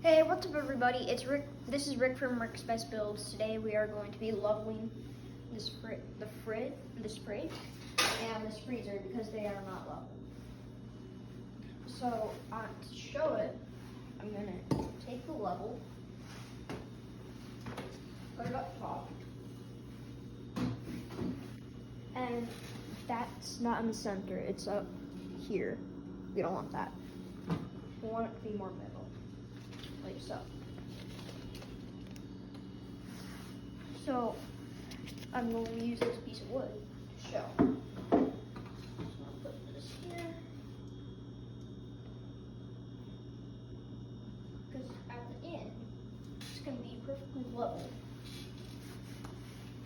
Hey, what's up everybody? It's Rick. This is Rick from Rick's Best Builds. Today we are going to be leveling this fridge and this freezer because they are not level. So to show it, I'm gonna take the level, put it up top, and that's not in the center. It's up here. We don't want that. We want it to be more middle, like so. So I'm going to use this piece of wood to show. So I'll put this here. Because at the end, it's going to be perfectly level.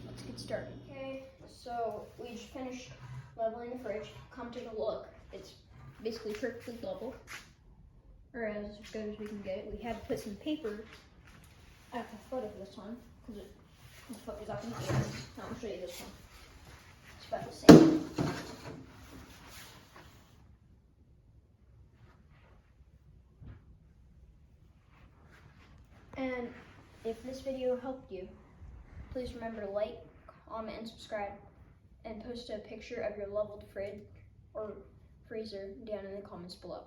Let's get started. Okay, so we just finished leveling the fridge. Come take a look. It's basically perfectly level, or as good as we can get it. We had to put some paper at the foot of this one because the foot was up in the air. I'll show you this one. It's about the same. And if this video helped you, please remember to like, comment, and subscribe, and post a picture of your leveled fridge or freezer down in the comments below.